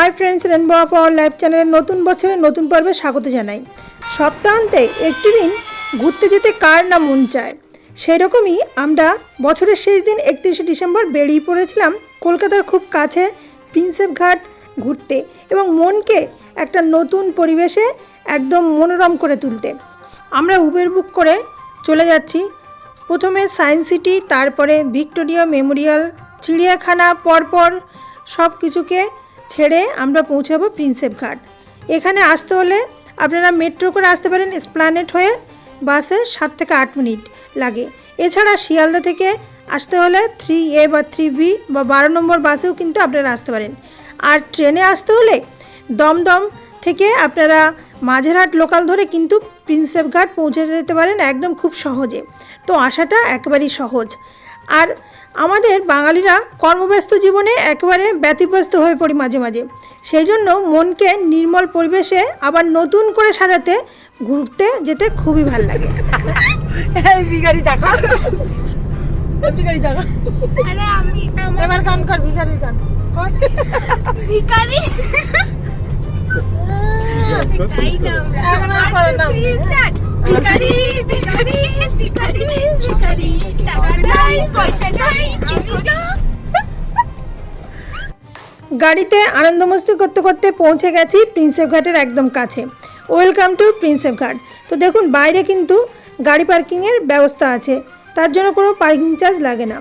High friends rainbow of our life channel नतून बछरेर नतून पर्वे स्वागत जानाई। सप्ताहान्ते एकटी दिन घुरते जेते कार ना मन चाय, सेई रकमई आमरा बछरेर शेष दिन 31 डिसेम्बर बेरिये पड़ेछिलाम कलकातार खूब काछे प्रिंसेप घाट घुरते एबं मनके एकटा नतून परिवेशे एकदम मनोरम करे तुलते। आमरा उबेर बुक करे चले जाচ্ছি। प्रथमे साइंस सिटी, तारपरे ভিক্টোরিয়া मेमोरियल, चिड़ियाखाना परपर सब किछुके ছেড়ে আমরা পৌঁছাবো প্রিন্সেপ ঘাট। এখানে আসতে হলে আপনারা মেট্রো করে আসতে পারেন, এসপ্ল্যানেড হয়ে বাসে 7 থেকে 8 মিনিট লাগে। এছাড়া শিয়ালদা থেকে আসতে হলে 3A বা 3B বা 12 নম্বর বাসেও কিন্তু আপনারা আসতে পারেন। আর ট্রেনে আসতে হলে দমদম থেকে আপনারা মাঝেরহাট লোকাল ধরে কিন্তু প্রিন্সেপ ঘাট পৌঁছে যেতে পারেন একদম খুব সহজে। তো আসাটা একেবারেই সহজ। আর আমাদের বাঙালিরা কর্মব্যস্ত জীবনে একেবারে ব্যতিব্যস্ত হয়ে পড়ি মাঝে মাঝে, সেই জন্য মনকে নির্মল পরিবেশে আবার নতুন করে সাজাতে ঘুরতে যেতে খুবই ভালো লাগে। এই ভিখারি দেখা, ভিখারি দেখা, আরে আমি এবার গান কর, ভিখারির গান কর, ভিখারি ভিখারি নাম ভিখারি ভিখারি ভিখারি ভিখারি টাকা নাই পয়সা নাই চিকুটা। গাড়িতে আনন্দ মস্তি করতে করতে পৌঁছে গেছি প্রিন্সেপ ঘাটের একদম কাছে। ওয়েলকাম টু প্রিন্সেপ ঘাট। তো দেখুন বাইরে কিন্তু গাড়ি পার্কিংয়ের ব্যবস্থা আছে, তার জন্য কোনো পার্কিং চার্জ লাগে না।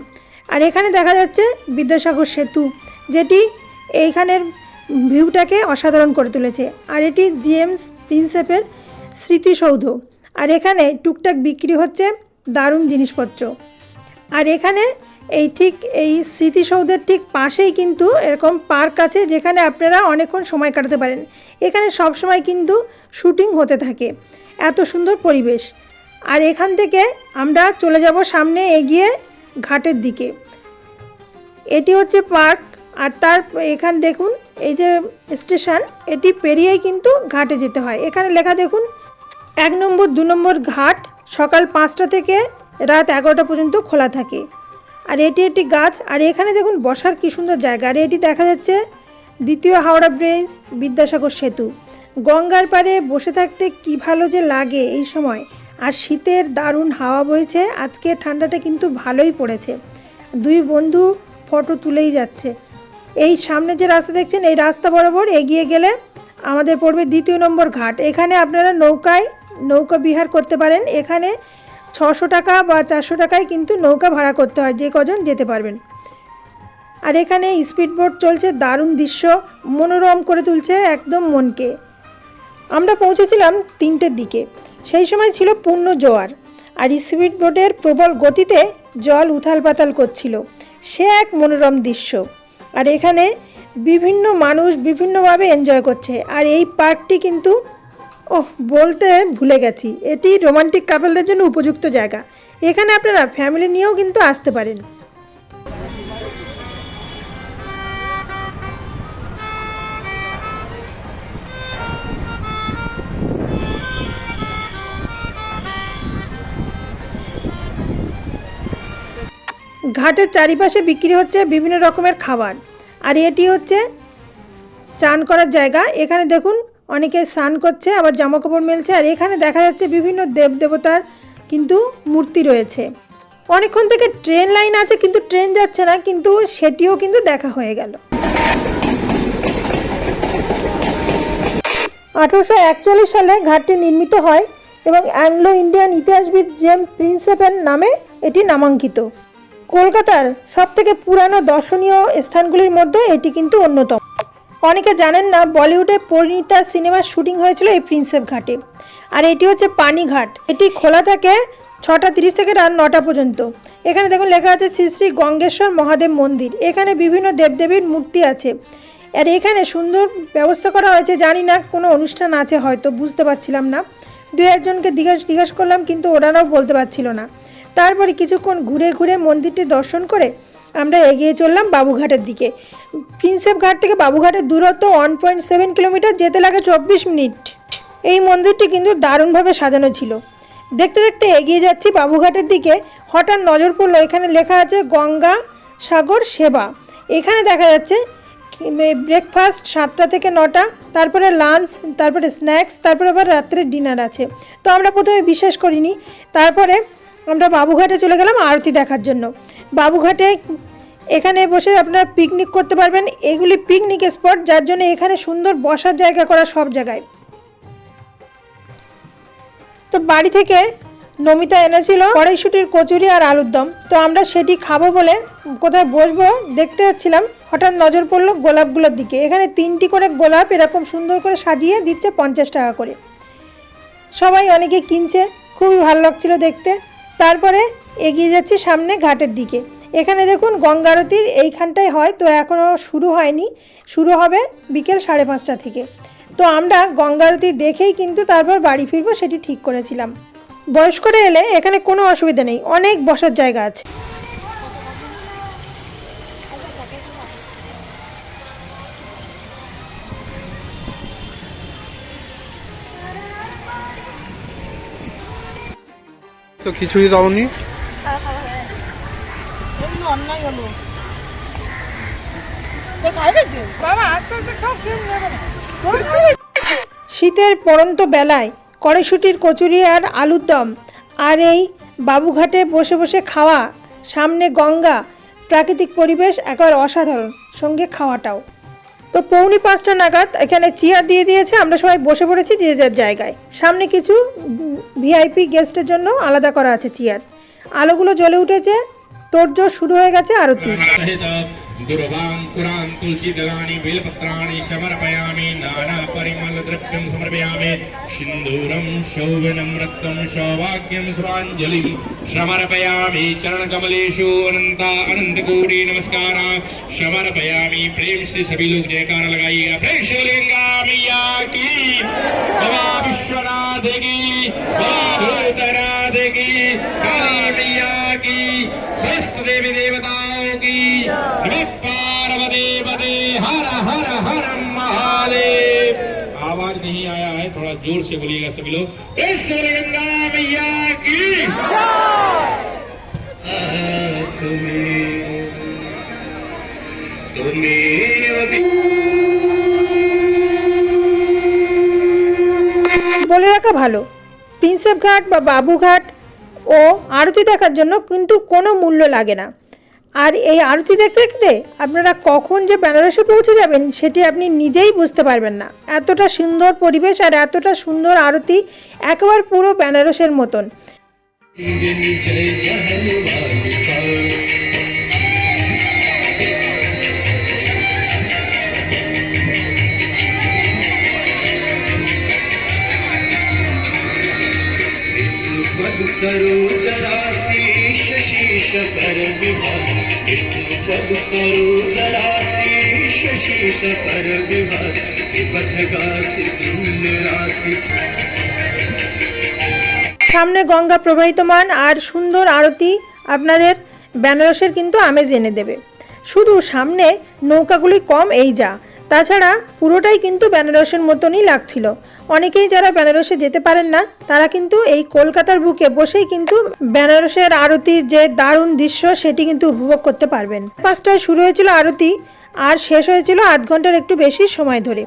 আর এখানে দেখা যাচ্ছে বিদ্যাসাগর সেতু, যেটি এইখানের ভিউটাকে অসাধারণ করে তুলেছে। আর এটি জেমস প্রিন্সেপের স্মৃতিসৌধ। আর এখানে টুকটাক বিক্রি হচ্ছে দারুণ জিনিসপত্র। আর এখানে ঠিক এই স্মৃতিসৌধের ঠিক পাশেই কিন্তু এরকম পার্ক আছে, যেখানে আপনারা অনেকক্ষণ সময় কাটাতে পারেন। এখানে সব সময় কিন্তু শুটিং হতে থাকে, এত সুন্দর পরিবেশ। আর এখান থেকে আমরা চলে যাব সামনে এগিয়ে ঘাটের দিকে। এটি হচ্ছে পার্ক। আর তার এখানে দেখুন এই যে স্টেশন, এটি পেরিয়েই কিন্তু ঘাটে যেতে হয়। এখানে লেখা দেখুন 1 নম্বর 2 নম্বর ঘাট সকাল 5টা থেকে রাত 11টা পর্যন্ত খোলা থাকে। আর এটি একটি গাছ। আর এখানে দেখুন বসার কী সুন্দর জায়গা। আর এটি দেখা যাচ্ছে দ্বিতীয় হাওড়া ব্রিজ, বিদ্যাসাগর সেতু। গঙ্গার পাড়ে বসে থাকতে কী ভালো যে লাগে এই সময়। আর শীতের দারুণ হাওয়া বইছে, আজকে ঠান্ডাটা কিন্তু ভালোই পড়েছে। দুই বন্ধু ফটো তুলেই যাচ্ছে। এই সামনে যে রাস্তা দেখছেন, এই রাস্তা বরাবর এগিয়ে গেলে আমাদের পড়বে 2 নম্বর ঘাট। এখানে আপনারা নৌকা বিহার করতে পারেন। এখানে 600 টাকা বা 400 টাকায় কিন্তু নৌকা ভাড়া করতে হয়, যে কজন যেতে পারবেন। আর এখানে স্পিড বোট চলছে, দারুণ দৃশ্য মনোরম করে তুলছে একদম মনকে। আমরা পৌঁছেছিলাম 3টের দিকে, সেই সময় ছিল পূর্ণ জোয়ার। আর স্পিড বোটের প্রবল গতিতে জল উথাল পাতাল করছিল, সে এক মনোরম দৃশ্য। আর এখানে বিভিন্ন মানুষ বিভিন্নভাবে এনজয় করছে। আর এই পার্কটি কিন্তু বলতে ভুলে গেছি, এটি রোমান্টিক কাপলদের জন্য উপযুক্ত জায়গা। এখানে আপনারা ফ্যামিলি নিয়েও কিন্তু আসতে পারেন। ঘাটের চারিপাশে বিক্রি হচ্ছে বিভিন্ন রকমের খাবার। আর এটি হচ্ছে চান করার জায়গা। এখানে দেখুন অনেকে স্নান করছে, আবার জামা কাপড় মেলছে। আর এখানে দেখা যাচ্ছে বিভিন্ন দেবদেবতার কিন্তু মূর্তি রয়েছে। অনেকক্ষণ থেকে ট্রেন লাইন আছে, কিন্তু ট্রেন যাচ্ছে না, কিন্তু সেটিও কিন্তু দেখা হয়ে গেল। 1841 সালে ঘাটটি নির্মিত হয় এবং অ্যাংলো ইন্ডিয়ান ইতিহাসবিদ জেমস প্রিন্সেপের নামে এটি নামাঙ্কিত। কলকাতার সবথেকে পুরানো দর্শনীয় স্থানগুলির মধ্যে এটি কিন্তু অন্যতম। অনেকে জানেন না, বলিউডে পরিণীতা সিনেমার শুটিং হয়েছিল এই প্রিন্সেপ ঘাটে। আর এটি হচ্ছে পানিঘাট। এটি খোলা থাকে 6:30 থেকে রাত 9টা পর্যন্ত। এখানে দেখুন লেখা আছে শ্রী শ্রী গঙ্গেশ্বর মহাদেব মন্দির। এখানে বিভিন্ন দেবদেবীর মূর্তি আছে। আর এখানে সুন্দর ব্যবস্থা করা হয়েছে, জানি না কোনো অনুষ্ঠান আছে হয়তো, বুঝতে পারছিলাম না। 2-1জনকে জিজ্ঞাসা করলাম, কিন্তু ওনারাও বলতে পারছিল না। তারপরে কিছুক্ষণ ঘুরে ঘুরে মন্দিরটি দর্শন করে আমরা এগিয়ে চললাম বাবুঘাটের দিকে। প্রিন্সেপ ঘাট থেকে বাবুঘাটের দূরত্ব 1.7 কিলোমিটার, যেতে লাগে 24 মিনিট। এই মন্দিরটি কিন্তু দারুণভাবে সাজানো ছিল। দেখতে দেখতে এগিয়ে যাচ্ছি বাবুঘাটের দিকে, হঠাৎ নজর পড়লো এখানে লেখা আছে গঙ্গা সাগর সেবা। এখানে দেখা যাচ্ছে ব্রেকফাস্ট 7টা থেকে 9টা, তারপরে লাঞ্চ, তারপরে স্ন্যাক্স, তারপরে আবার রাত্রের ডিনার আছে। তো আমরা প্রথমে বিশ্বাস করিনি, তারপরে আমরা বাবুঘাটে চলে গেলাম আরতি দেখার জন্য। বাবুঘাটে এখানে বসে আপনারা পিকনিক করতে পারবেন, এগুলি পিকনিক স্পট, যার জন্য এখানে সুন্দর বসার জায়গা করা সব জায়গায়। তো বাড়ি থেকে নমিতা এনেছিল কড়াইশুঁটির কচুরি আর আলুর দম। তো আমরা সেটি খাবো বলে কোথায় বসবো দেখতে যাচ্ছিলাম, হঠাৎ নজর পড়লো গোলাপগুলোর দিকে। এখানে 3টি করে গোলাপ এরকম সুন্দর করে সাজিয়ে দিচ্ছে 50 টাকা করে। সবাই অনেকে কিনছে, খুবই ভালো লাগছিল দেখতে। তারপরে এগিয়ে যাচ্ছি সামনে ঘাটের দিকে। এখানে দেখুন গঙ্গা আরতির এইখানটায় হয়, তো এখনও শুরু হয়নি, শুরু হবে বিকেল 5:30 থেকে। তো আমরা গঙ্গা আরতি দেখেই কিন্তু তারপর বাড়ি ফিরবো সেটি ঠিক করেছিলাম। বয়স্করা এলে এখানে কোনো অসুবিধা নেই, অনেক বসার জায়গা আছে। তো কিছুই দাওনি? শীতের পড়ন্ত বেলায় কড়াইশুঁটির কচুরি আর আলুর দম, আর এই বাবুঘাটে বসে বসে খাওয়া, সামনে গঙ্গা, প্রাকৃতিক পরিবেশ একেবারে অসাধারণ, সঙ্গে খাওয়াটাও। তো 4:45 নাগাদ এখানে চেয়ার দিয়ে দিয়েছে, আমরা সবাই বসে পড়েছি যে যার জায়গায়। সামনে কিছু ভিআইপি গেস্টের জন্য আলাদা করা আছে চেয়ার। আলোগুলো জ্বলে উঠেছে, তোড়জোড় শুরু হয়ে গেছে আরতি। दुर्वांकुरां तुलसीदलानि बेलपत्राणि समर्पयामि नानापरिमलद्रव्यं समर्पयामि सिन्दूरं शोभनं रक्तं सौभाग्यं स्वाञ्जलिं समर्पयामि चरणकमलेषु अनन्तकोटि नमस्काराः समर्पयामि। प्रेम से सभी लोग जयकारा लगाइएगा। प्रेम से बोलेंगे मैया की, बाबा विश्वनाथ की, बाबा भूतनाथ की, काली मैया की, समस्त देवी देवताओं की। पार्वती पदे हर हर हर महादेव। आवाज नहीं आया है, थोड़ा जोर से बोलिएगा सभी लोग। गंगा मैया की বলে রাখা ভালো, প্রিন্সেপ ঘাট বা বাবুঘাট ও আরতি দেখার জন্য কিন্তু কোনো মূল্য লাগে না। আর এই আরতি দেখতে দেখতে আপনারা কখন যে বেনারসে পৌঁছে যাবেন সেটি আপনি নিজেই বুঝতে পারবেন না। এতটা সুন্দর পরিবেশ আর এতটা সুন্দর আরতি, একেবারে পুরো বেনারসের মতন। সামনে গঙ্গা প্রবাহিতমান আর সুন্দর আরতি আপনাদের বেনারসের কিন্তু আমেজ এনে দেবে। শুধু সামনে নৌকাগুলি কম, এই যা, তাছাড়া পুরোটাই কিন্তু বেনারসের মতনই লাগছিল। অনেকেই যারা বেনারসে যেতে পারেন না তারা কিন্তু এই কলকাতার বুকে বসেই কিন্তু বেনারসের আরতির যে দারুণ দৃশ্য সেটি কিন্তু উপভোগ করতে পারবেন। 5টায় শুরু হয়েছিল আরতি আর শেষ হয়েছিল আধ ঘন্টার একটু বেশি সময় ধরে।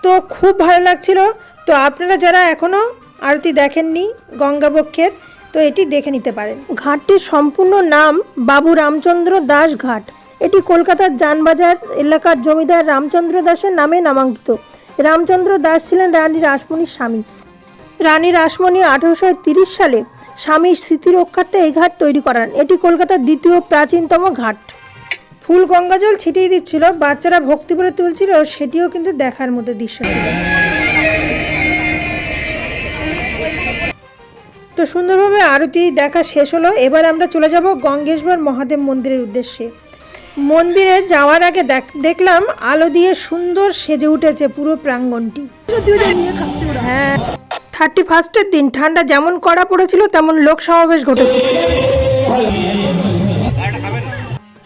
তো খুব ভালো লাগছিল। তো আপনারা যারা এখনও আরতি দেখেননি গঙ্গাবক্ষের, তো এটি দেখে নিতে পারেন। ঘাটটির সম্পূর্ণ নাম বাবু রামচন্দ্র দাস ঘাট। এটি কলকাতার জানবাজার এলাকার জমিদার রামচন্দ্র দাসের নামে নামাঙ্কিত। রামচন্দ্র দাস ছিলেন রানী রাসমণির স্বামী। রানী রাসমণি 1830 সালে স্বামীর স্মৃতি রক্ষার্থে এই ঘাট তৈরি করান। এটি কলকাতার দ্বিতীয় প্রাচীনতম ঘাট। ফুল গঙ্গাজল ছিটিয়ে দিচ্ছিল, বাচ্চারা ভক্তি করে তুলছিল, সেটিও কিন্তু দেখার মতো দৃশ্য ছিল। তো সুন্দরভাবে আরতি দেখা শেষ হলো। এবার আমরা চলে যাব গঙ্গেশ্বর মহাদেব মন্দিরের উদ্দেশ্যে। মন্দিরে যাওয়ার আগে দেখলাম আলো দিয়ে সুন্দর সেজে উঠেছে পুরো প্রাঙ্গণটি। হ্যাঁ, 31st দিন ঠান্ডা যেমন কড়া পড়েছিল তেমন লোক সমাবেশ ঘটেছে।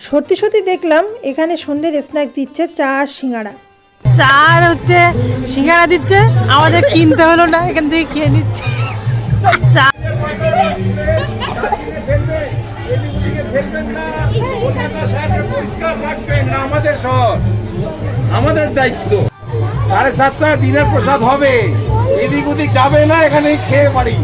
সত্যি সত্যি দেখলাম এখানে সন্ধ্যের স্ন্যাক্স দিচ্ছে, চা আর সিঙ্গাড়া। চা আর হচ্ছে সিঙ্গাড়া দিচ্ছে, আমাদের কিনতে হলো না, এখান থেকে খেয়ে নিচ্ছে চা। পরিষ্কার রাখবেন না আমাদের শহর, আমাদের দায়িত্ব। 7:30 দিনের প্রসাদ হবে, এদিক ওদিক যাবে না, এখানে খেয়ে বাড়ি।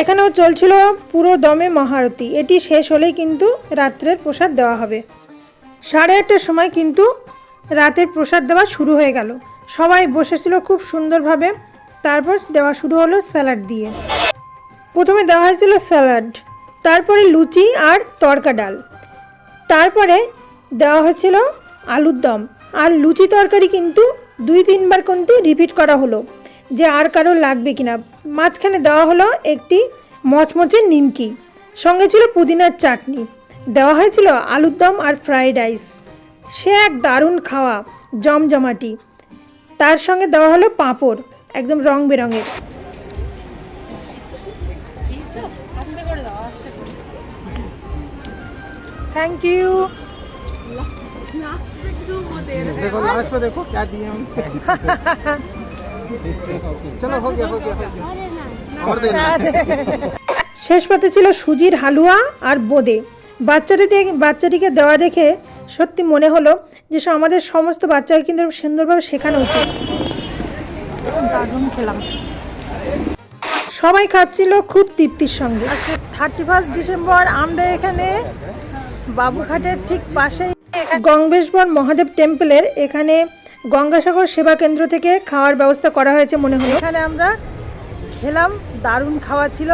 এখানেও চলছিল পুরো দমে মহারতি। এটি শেষ হলেই কিন্তু রাত্রের প্রসাদ দেওয়া হবে। 8:30টার সময় কিন্তু রাতের প্রসাদ দেওয়া শুরু হয়ে গেল। সবাই বসেছিল খুব সুন্দরভাবে। তারপর দেওয়া শুরু হলো স্যালাড দিয়ে। প্রথমে দেওয়া হয়েছিল স্যালাড, তারপরে লুচি আর তড়কা ডাল, তারপরে দেওয়া হয়েছিল আলুর দম। আর লুচি তরকারি কিন্তু 2-3 বার কিন্তু রিপিট করা হলো যে আর কারো লাগবে কিনা। মাঝখানে দেওয়া হলো একটি মচমচে নিমকি, সঙ্গে ছিল পুদিনার চাটনি, দেওয়া হয়েছিল আলুর দম আর ফ্রাইড রাইস। সে এক দারুণ খাওয়া, জমজমাটি। তার সঙ্গে দেওয়া হলো পাঁপড়, একদম রং বেরঙের। Thank you. देखो लास्ट में देखो क्या दिए हम। चलो हो गया और देना। শেষ পাতে ছিল সুজির হালুয়া আর বোঁদে। বাচ্চাটিকে দেওয়া দেখে সত্যি মনে হলো যে আমাদের সমস্ত বাচ্চাকে কিন্তু সুন্দরভাবে শেখানো উচিত। দারুণ খেলাম, সবাই খাচ্ছিল খুব তৃপ্তির সঙ্গে। আজকে 31 ডিসেম্বর আমরা এখানে বাবুঘাটের ঠিক পাশেই গঙ্গেশ্বর মহাদেব টেম্পলের এখানে গঙ্গাসাগর সেবা কেন্দ্র থেকে খাওয়ার ব্যবস্থা করা হয়েছে মনে হলো। এখানে আমরা খেলাম, দারুণ খাওয়া ছিল।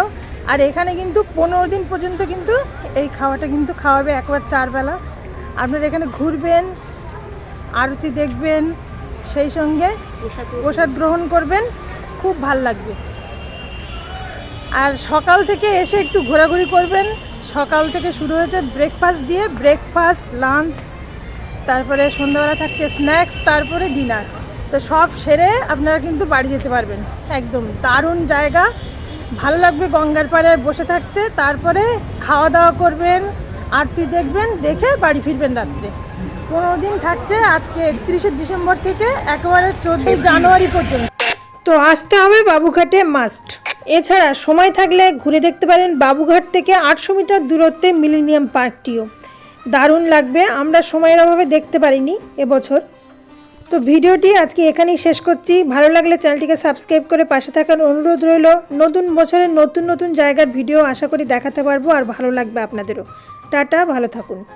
আর এখানে কিন্তু 15 দিন পর্যন্ত কিন্তু এই খাওয়াটা কিন্তু খাওয়াবে, একবার 4 বেলা। আপনারা এখানে ঘুরবেন, আরতি দেখবেন, সেই সঙ্গে প্রসাদ গ্রহণ করবেন, খুব ভাল লাগবে। আর সকাল থেকে এসে একটু ঘোরাঘুরি করবেন। সকাল থেকে শুরু হয়েছে ব্রেকফাস্ট দিয়ে, ব্রেকফাস্ট, লাঞ্চ, তারপরে সন্ধ্যাবেলা থাকছে স্ন্যাক্স, তারপরে ডিনার। তো সব সেরে আপনারা কিন্তু বাড়ি যেতে পারবেন। একদম দারুণ জায়গা, ভালো লাগবে গঙ্গার পাড়ে বসে থাকতে। তারপরে খাওয়া দাওয়া করবেন, আরতি দেখবেন, দেখে বাড়ি ফিরবেন রাত্রে। 15 দিন থাকছে, আজকে 31শে ডিসেম্বর থেকে একেবারে 14 জানুয়ারি পর্যন্ত। তো আসতে হবে বাবুঘাটে মাস্ট। এছাড়া সময় থাকলে ঘুরে দেখতে পারেন বাবুঘাট থেকে 800 মিটার দূরত্বে মিলেনিয়াম পার্কটিও, দারুণ লাগবে। আমরা সময়ের অভাবে দেখতে পারিনি এবছর। তো ভিডিওটি আজকে এখানেই শেষ করছি। ভালো লাগলে চ্যানেলটিকে সাবস্ক্রাইব করে পাশে থাকার অনুরোধ রইল। নতুন বছরের নতুন নতুন জায়গার ভিডিও আশা করি দেখাতে পারবো, আর ভালো লাগবে আপনাদেরও। টাটা, ভালো থাকুন।